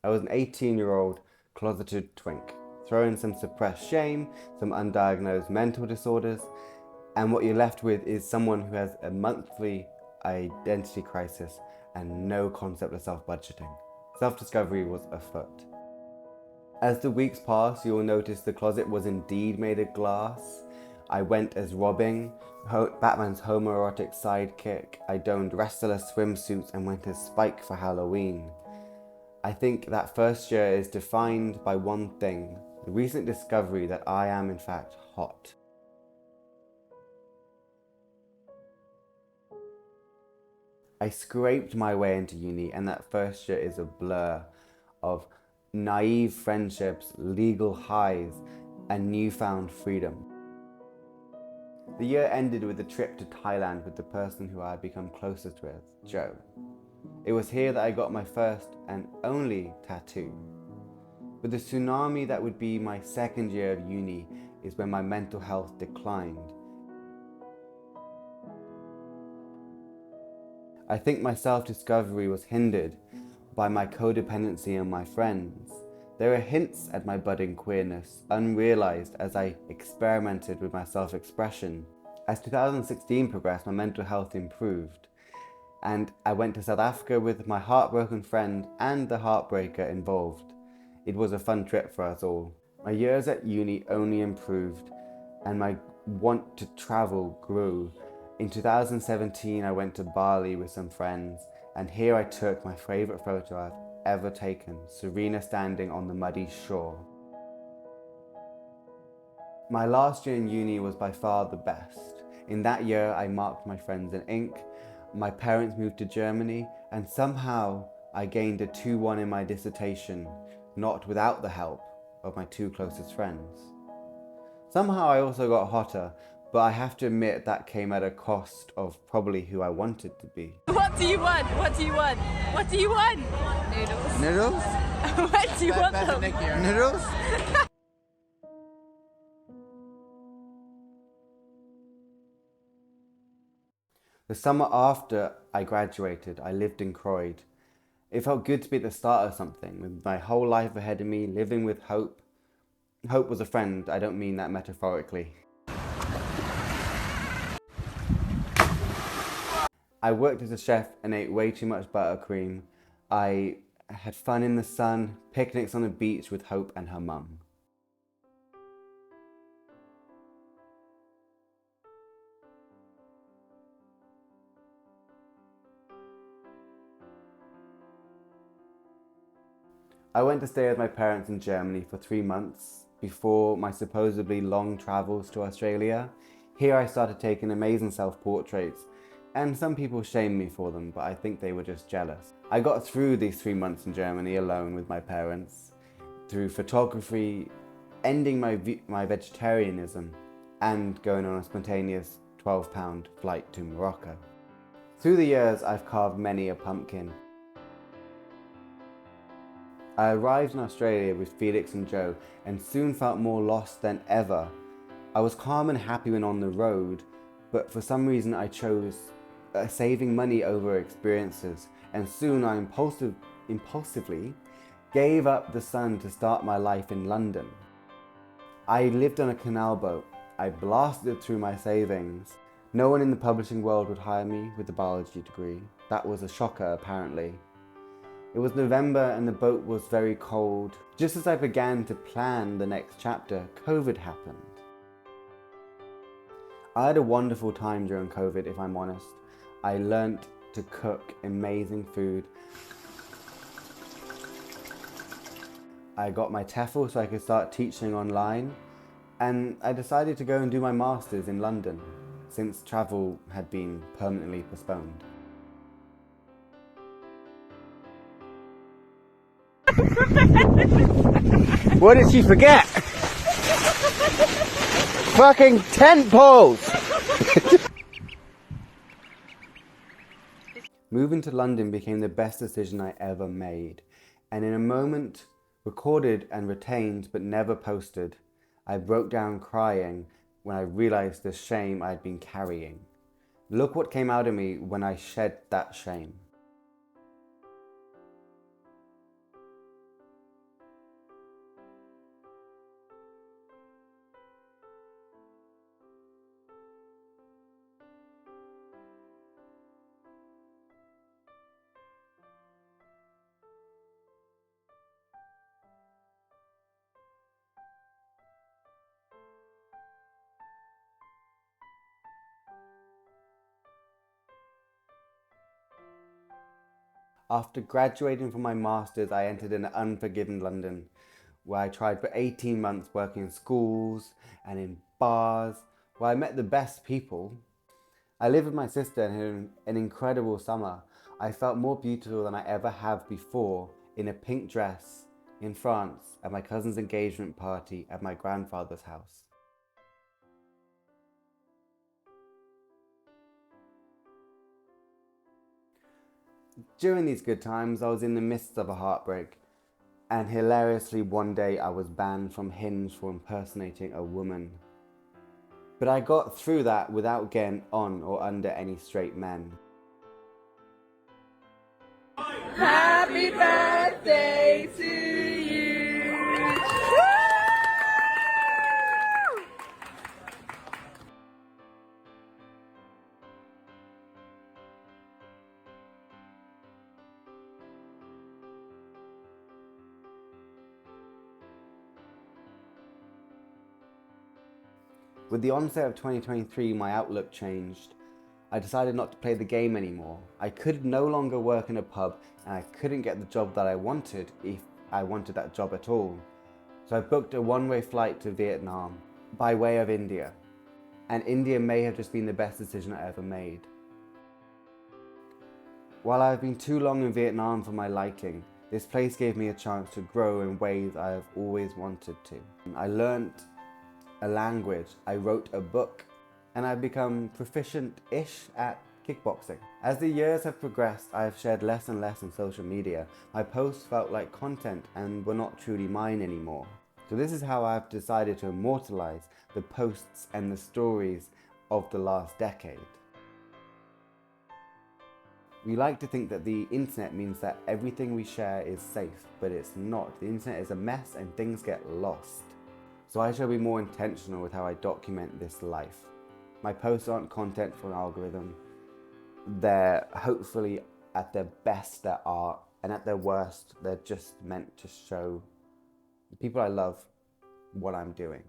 I was an 18-year-old closeted twink. Throw in some suppressed shame, some undiagnosed mental disorders, and what you're left with is someone who has a monthly identity crisis and no concept of self-budgeting. Self-discovery was afoot. As the weeks passed, you will notice the closet was indeed made of glass. I went as Robin, Batman's homoerotic sidekick. I donned wrestler swimsuits and went as Spike for Halloween. I think that first year is defined by one thing, the recent discovery that I am in fact hot. I scraped my way into uni, and that first year is a blur of naive friendships, legal highs, and newfound freedom. The year ended with a trip to Thailand with the person who I had become closest with, Joe. It was here that I got my first and only tattoo. But the tsunami that would be my second year of uni is when my mental health declined. I think my self-discovery was hindered by my codependency on my friends. There are hints at my budding queerness, unrealized as I experimented with my self-expression. As 2016 progressed, my mental health improved, and I went to South Africa with my heartbroken friend and the heartbreaker involved. It was a fun trip for us all. My years at uni only improved, and my want to travel grew. In 2017, I went to Bali with some friends, and here I took my favourite photo I've ever taken, Serena standing on the muddy shore. My last year in uni was by far the best. In that year, I marked my friends in ink, my parents moved to Germany, and somehow I gained a 2-1 in my dissertation, not without the help of my 2 closest friends. Somehow I also got hotter, but I have to admit that came at a cost of probably who I wanted to be. What do you want? What do you want? What do you want? Noodles. Noodles? What do you want them? Noodles? The summer after I graduated, I lived in Croyd. It felt good to be at the start of something, with my whole life ahead of me, living with hope. Hope was a friend, I don't mean that metaphorically. I worked as a chef and ate way too much buttercream. I had fun in the sun, picnics on the beach with Hope and her mum. I went to stay with my parents in Germany for 3 months before my supposedly long travels to Australia. Here I started taking amazing self-portraits, and some people shamed me for them, but I think they were just jealous. I got through these 3 months in Germany alone with my parents through photography, ending my vegetarianism, and going on a spontaneous 12-pound flight to Morocco. Through the years, I've carved many a pumpkin. I arrived in Australia with Felix and Joe and soon felt more lost than ever. I was calm and happy when on the road, but for some reason I chose saving money over experiences, and soon I impulsively gave up the sun to start my life in London. I lived on a canal boat. I blasted through my savings. No one in the publishing world would hire me with a biology degree. That was a shocker, apparently. It was November and the boat was very cold. Just as I began to plan the next chapter, COVID happened. I had a wonderful time during COVID, if I'm honest. I learnt to cook amazing food. I got my TEFL so I could start teaching online, and I decided to go and do my Masters in London, since travel had been permanently postponed. What did she forget? Fucking tent poles! Moving to London became the best decision I ever made, and in a moment, recorded and retained but never posted, I broke down crying when I realised the shame I'd been carrying. Look what came out of me when I shed that shame. After graduating from my master's, I entered an unforgiving London, where I tried for 18 months working in schools and in bars, where I met the best people. I lived with my sister and had an incredible summer. I felt more beautiful than I ever have before in a pink dress in France at my cousin's engagement party at my grandfather's house. During these good times, I was in the midst of a heartbreak, and hilariously one day I was banned from Hinge for impersonating a woman. But I got through that without getting on or under any straight men. Happy birthday to you. With the onset of 2023, my outlook changed. I decided not to play the game anymore. I could no longer work in a pub, and I couldn't get the job that I wanted if I wanted that job at all. So I booked a one-way flight to Vietnam by way of India. And India may have just been the best decision I ever made. While I have been too long in Vietnam for my liking, this place gave me a chance to grow in ways I have always wanted to. I learnt a language, I wrote a book, and I've become proficient-ish at kickboxing. As the years have progressed, I have shared less and less on social media. My posts felt like content and were not truly mine anymore. So this is how I've decided to immortalize the posts and the stories of the last decade. We like to think that the internet means that everything we share is safe, but it's not. The internet is a mess and things get lost. So I shall be more intentional with how I document this life. My posts aren't content for an algorithm. They're hopefully at their best their art, and at their worst they're just meant to show the people I love what I'm doing.